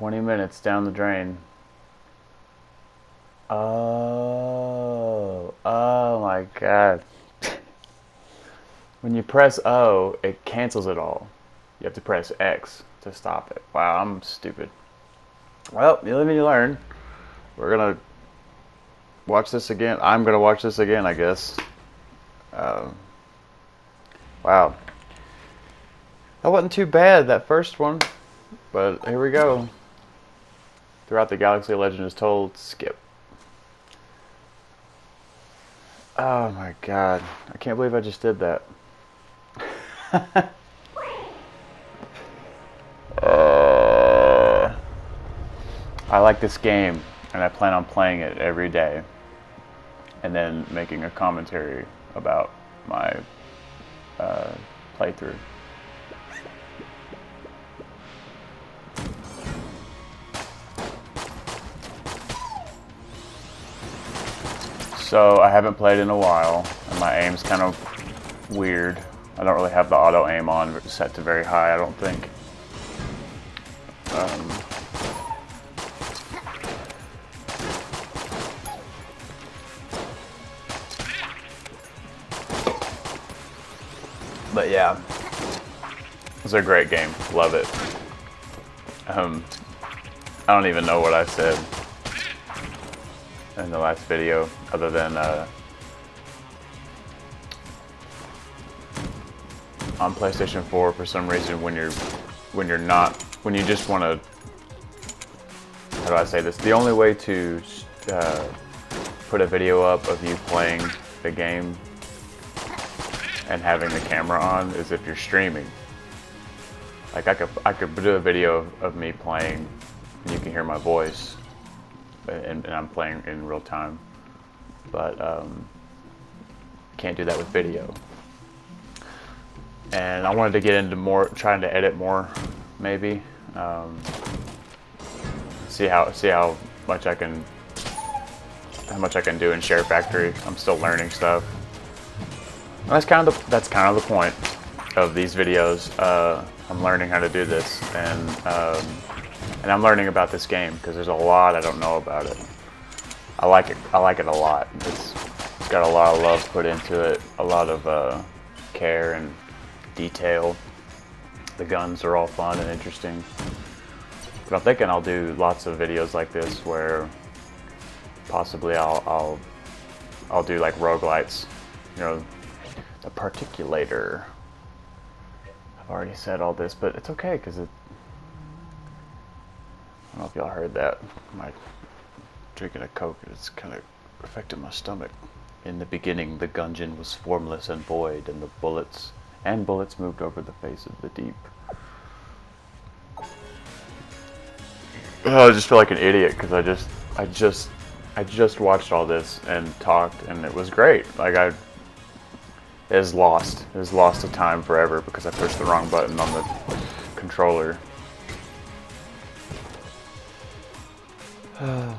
20 minutes down the drain. Oh my god. When you press O, it cancels it all. You have to press X to stop it. Wow, I'm stupid. Well, you live and you learn. We're gonna watch this again. I'm gonna watch this again, I guess. Wow. That wasn't too bad, that first one. But here we go. Throughout the galaxy, a legend is told. Skip. Oh my god. I can't believe I just did that. I like this game, and I plan on playing it every day. And then making a commentary about my playthrough. So I haven't played in a while, and my aim's kind of weird. I don't really have the auto aim on set to very high, I don't think. But yeah, it's a great game. Love it. I don't even know what I said in the last video, other than on PlayStation 4, for some reason, when you just want to, how do I say this? The only way to put a video up of you playing the game and having the camera on is if you're streaming. Like I could do a video of me playing, and you can hear my voice, and I'm playing in real time, but can't do that with video. And I wanted to get into trying to edit more, maybe. See how much I can do in SHAREfactory. I'm still learning stuff. And that's kind of the point of these videos. I'm learning how to do this, and I'm learning about this game because there's a lot I don't know about it. I like it a lot. It's got a lot of love put into it, a lot of care and detail. The guns are all fun and interesting. But I'm thinking I'll do lots of videos like this where possibly I'll do like roguelites, you know, the particulator. I've already said all this, but it's okay because I don't know if y'all heard that. My drinking a Coke, it's kind of affecting my stomach. In the beginning, the gungeon was formless and void, and bullets moved over the face of the deep. Oh, I just feel like an idiot because I just watched all this and talked, and it was great. Like it was lost to time forever because I pushed the wrong button on the controller. I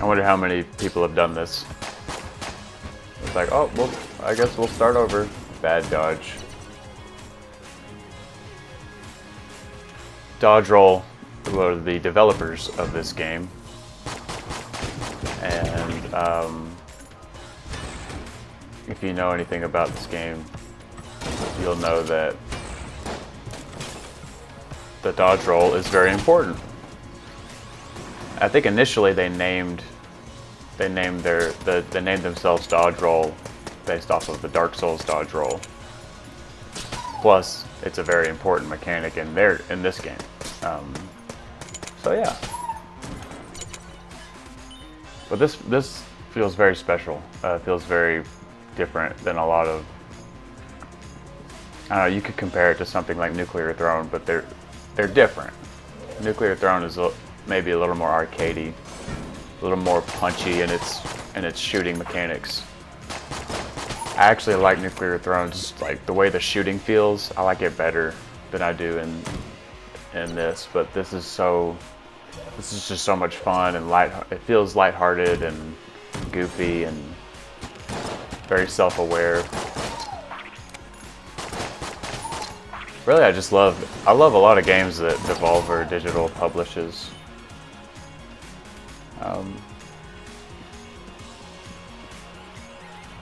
wonder how many people have done this. It's like, oh, well, I guess we'll start over. Bad dodge. Dodge Roll were the developers of this game, and if you know anything about this game, you'll know that the dodge roll is very important. I think initially they named themselves Dodge Roll based off of the Dark Souls dodge roll. Plus, it's a very important mechanic in this game. So yeah. But this feels very special. It feels very different than a lot of. I don't know. You could compare it to something like Nuclear Throne, but they're different. Nuclear Throne is maybe a little more arcadey, a little more punchy in its shooting mechanics. I actually like Nuclear Throne, just like the way the shooting feels. I like it better than I do in this. But this is just so much fun and it feels lighthearted and goofy and very self-aware. Really, I love a lot of games that Devolver Digital publishes.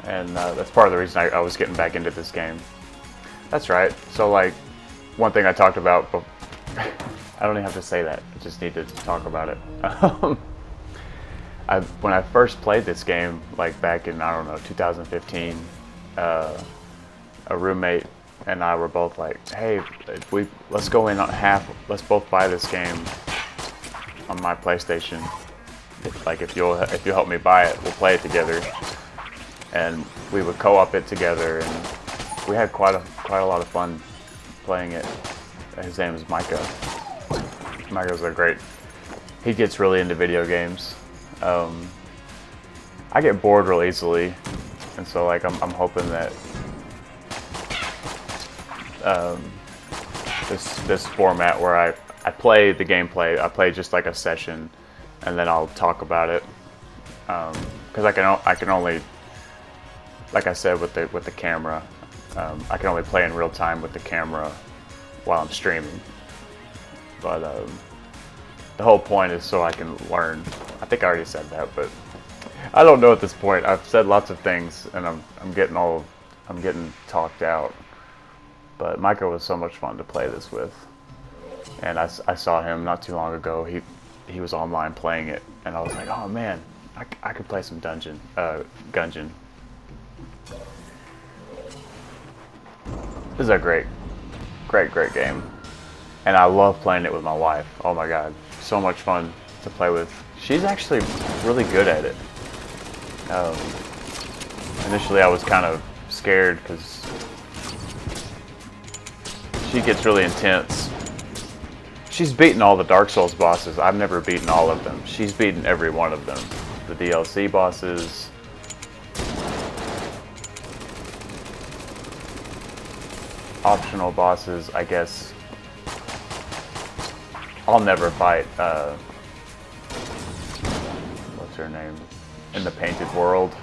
And that's part of the reason I was getting back into this game. That's right. So like, one thing I talked about, I don't even have to say that. I just need to talk about it. When I first played this game, like back in, I don't know, 2015, a roommate and I were both like, hey, let's go in on let's both buy this game on my PlayStation. If you'll help me buy it, we'll play it together. And we would co-op it together, and we had quite a lot of fun playing it. His name is Micah. Micah's he gets really into video games. I get bored real easily, and so like I'm hoping that this format where I play the gameplay, I play just like a session, and then I'll talk about it, because I can only, like I said with the camera, I can only play in real time with the camera while I'm streaming. But the whole point is so I can learn. I think I already said that, but I don't know at this point. I've said lots of things, and I'm getting talked out. But Micah was so much fun to play this with, and I saw him not too long ago. He was online playing it, and I was like, oh man, I could play some gungeon. This is a great game, and I love playing it with my wife. Oh my god, so much fun to play with. She's actually really good at it. Initially I was kind of scared because she gets really intense. She's beaten all the Dark Souls bosses. I've never beaten all of them. She's beaten every one of them. The DLC bosses. Optional bosses, I guess. I'll never fight, what's her name? In the Painted World.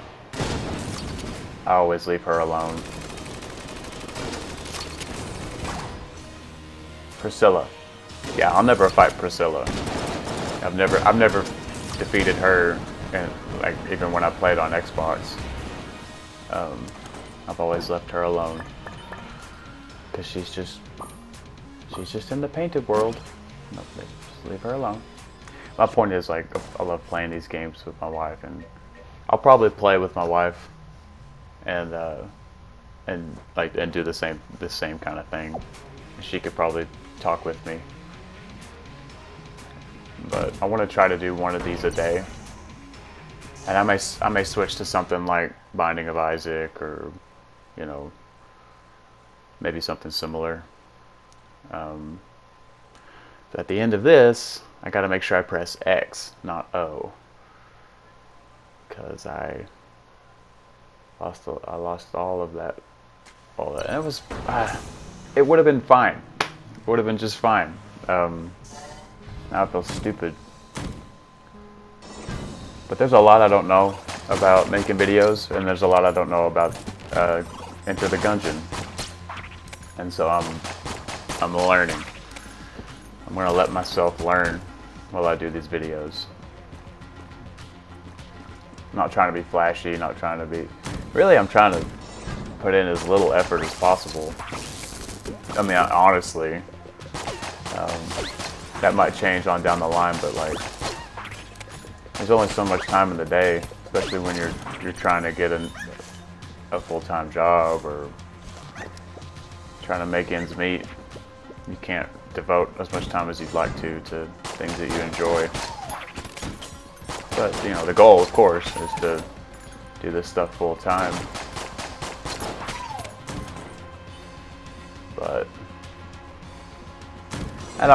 I always leave her alone. Priscilla. Yeah, I'll never fight Priscilla. I've never defeated her, and like even when I played on Xbox. I've always left her alone because she's just in the Painted World. No, just leave her alone. My point is, like, I love playing these games with my wife, and I'll probably play with my wife and do the same kind of thing. She could probably talk with me, but I want to try to do one of these a day, and I may switch to something like Binding of Isaac, or maybe something similar. At the end of this, I got to make sure I press X, not O, because I lost all of that. And it was it would have been fine. It would have been just fine. Now I feel stupid. But there's a lot I don't know about making videos, and there's a lot I don't know about Enter the Gungeon. And so I'm learning. I'm gonna let myself learn while I do these videos. I'm not trying to be flashy, not trying to be... Really, I'm trying to put in as little effort as possible. I mean, honestly, that might change on down the line, but like, there's only so much time in the day, especially when you're trying to get a full-time job or trying to make ends meet. You can't devote as much time as you'd like to things that you enjoy. But the goal, of course, is to do this stuff full time. But I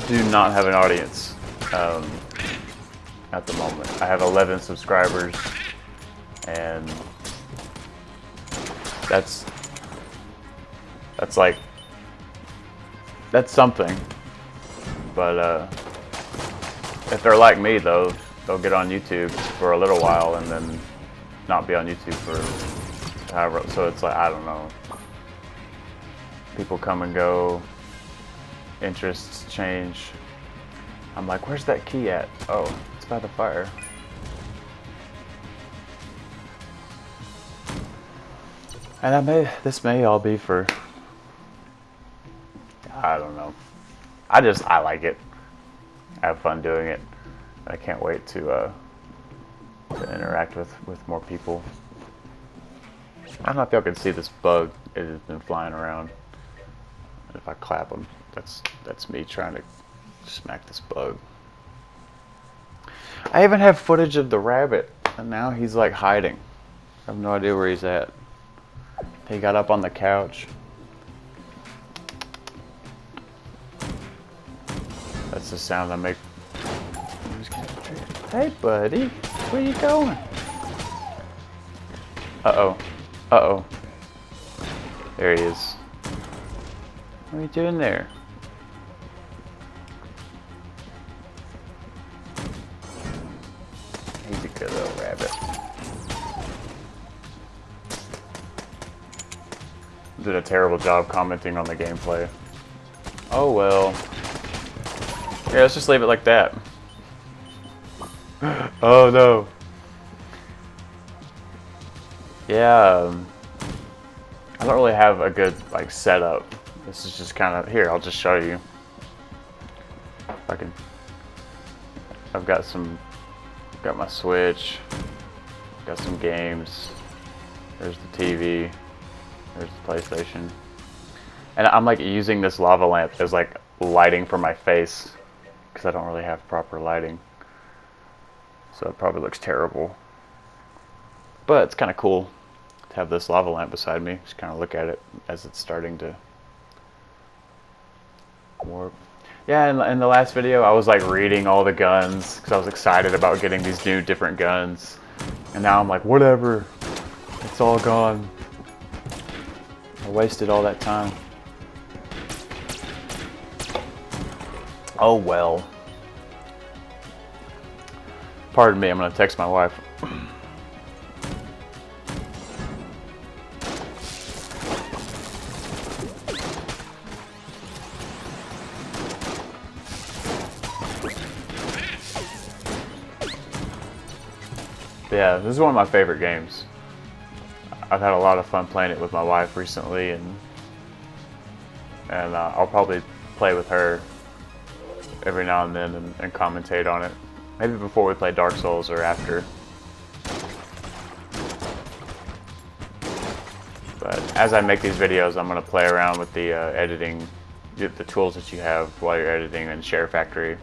do not have an audience at the moment. I have 11 subscribers, and that's something. But if they're like me, though, they'll get on YouTube for a little while and then not be on YouTube for however. So it's like, I don't know. People come and go. Interests change. I'm like, where's that key at? Oh, it's by the fire. And this may all be for, I don't know. I like it. I have fun doing it. I can't wait to interact with more people. I don't know if y'all can see this bug. It has been flying around. If I clap him, that's me trying to smack this bug. I even have footage of the rabbit, and now he's like hiding. I have no idea where he's at. He got up on the couch. That's the sound I make. Hey, buddy, where you going? Uh-oh. Uh-oh. There he is. What are you doing there? He's a good little rabbit. Did a terrible job commenting on the gameplay. Oh well. Yeah, let's just leave it like that. Oh no. Yeah, I don't really have a good like setup. This is just kind of here. I'll just show you. If I can. I've got my Switch. Got some games. There's the TV. There's the PlayStation. And I'm like using this lava lamp as like lighting for my face because I don't really have proper lighting. So it probably looks terrible. But it's kind of cool to have this lava lamp beside me. Just kind of look at it as it's starting to warp. Yeah, in the last video I was like reading all the guns because I was excited about getting these new different guns. And now I'm like, whatever. It's all gone. I wasted all that time. Oh well. Pardon me, I'm gonna text my wife. Yeah, this is one of my favorite games. I've had a lot of fun playing it with my wife recently, and I'll probably play with her every now and then and commentate on it. Maybe before we play Dark Souls or after. But as I make these videos, I'm going to play around with the editing, the tools that you have while you're editing in SHAREfactory.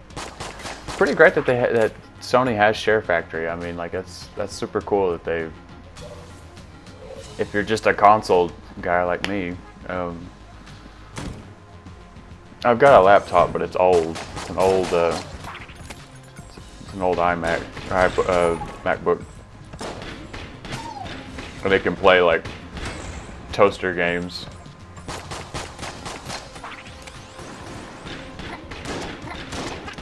It's pretty great that that Sony has SHAREfactory. I mean, like that's super cool that they. If you're just a console guy like me, I've got a laptop, but it's old. It's an old iMac, MacBook, and it can play like toaster games.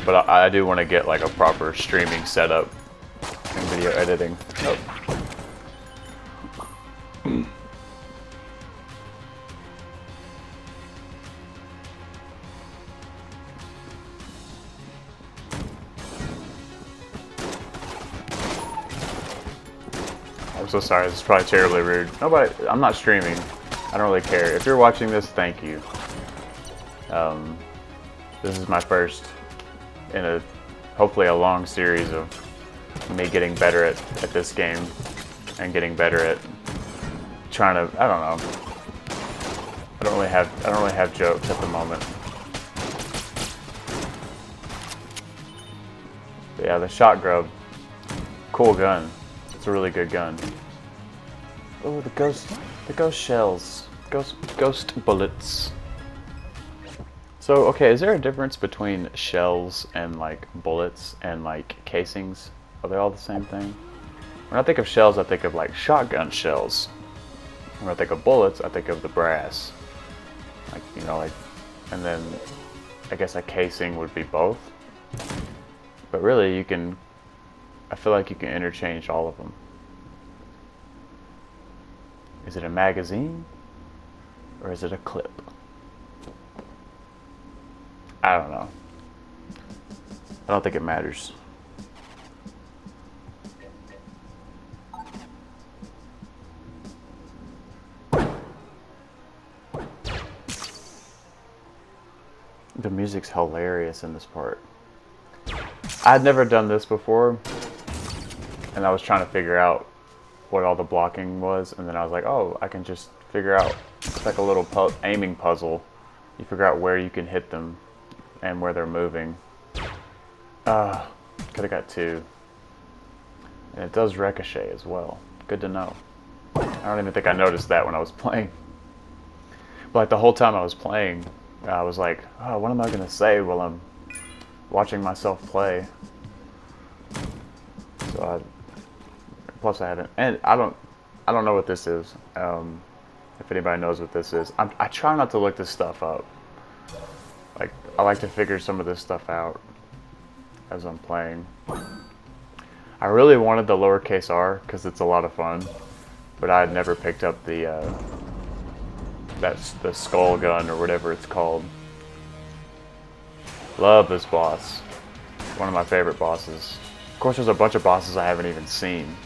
But I do want to get like a proper streaming setup and video editing. Oh. I'm so sorry, this is probably terribly rude. Nobody, I'm not streaming. I don't really care. If you're watching this, thank you. This is my first in hopefully a long series of me getting better at this game and getting better at trying to, I don't know. I don't really have jokes at the moment. But yeah, the shot grub, cool gun. It's a really good gun. Oh, the ghost shells, ghost bullets. So, okay, is there a difference between shells and like bullets and like casings? Are they all the same thing? When I think of shells, I think of like shotgun shells. When I think of bullets, I think of the brass. Like, you know, like, and then I guess a casing would be both. But really, I feel like you can interchange all of them. Is it a magazine? Or is it a clip? I don't know. I don't think it matters. The music's hilarious in this part. I'd never done this before, and I was trying to figure out what all the blocking was, and then I was like, oh, I can just figure out. It's like a little aiming puzzle. You figure out where you can hit them and where they're moving. Could have got 2. And it does ricochet as well. Good to know. I don't even think I noticed that when I was playing. But like the whole time I was playing, I was like, oh, what am I going to say while I'm watching myself play? So plus I hadn't, and I don't know what this is. If anybody knows what this is, I try not to look this stuff up. Like, I like to figure some of this stuff out as I'm playing. I really wanted the lowercase r because it's a lot of fun, but I had never picked up the that's the skull gun or whatever it's called. Love this boss. One of my favorite bosses. Of course, there's a bunch of bosses I haven't even seen.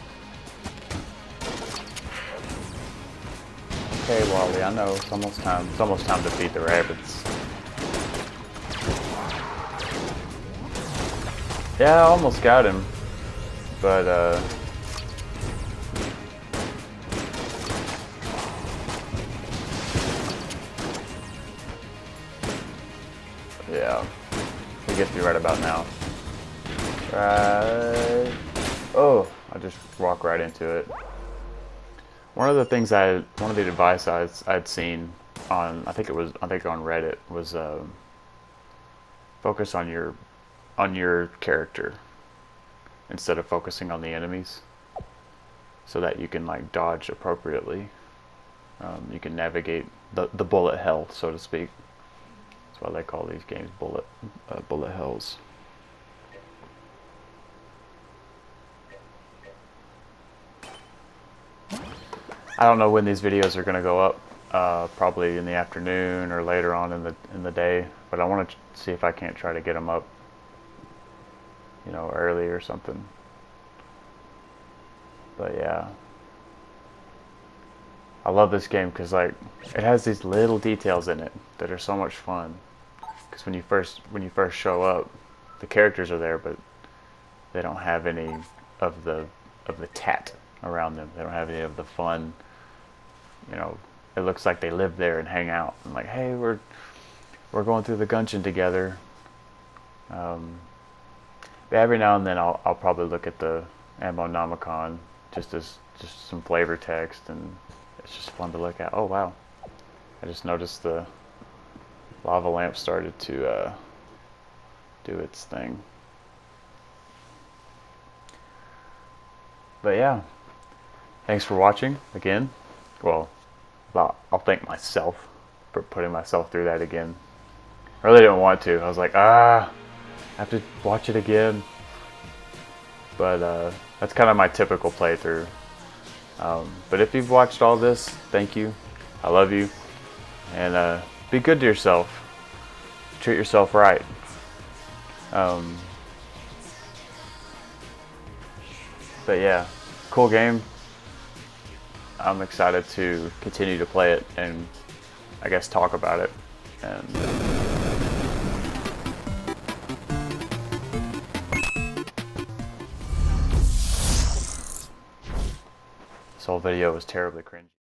Okay, Wally, I know it's almost time. It's almost time to feed the rabbits. Yeah, I almost got him, but yeah, he gets me right about now. Right. Oh, I just walk right into it. One of the things one of the advice I'd seen on, I think on Reddit was focus on your character instead of focusing on the enemies, so that you can like dodge appropriately. You can navigate the bullet hell, so to speak. That's why they call these games bullet hells. I don't know when these videos are going to go up. Probably in the afternoon or later on in the day. But I want to see if I can't try to get them up, you know, early or something. But yeah, I love this game because like it has these little details in it that are so much fun. Because when you first show up, the characters are there, but they don't have any of the tat around them. They don't have any of the fun. You know, it looks like they live there and hang out and like, hey, we're going through the gungeon together. But every now and then I'll probably look at the Ammonomicon just some flavor text, and it's just fun to look at. Oh wow, I just noticed the lava lamp started to do its thing. But yeah, thanks for watching again. Well, I'll thank myself for putting myself through that again. I really didn't want to. I was like, I have to watch it again. But that's kind of my typical playthrough. But if you've watched all this, thank you. I love you. And be good to yourself. Treat yourself right. But yeah, cool game. I'm excited to continue to play it and I guess talk about it. And this whole video was terribly cringy.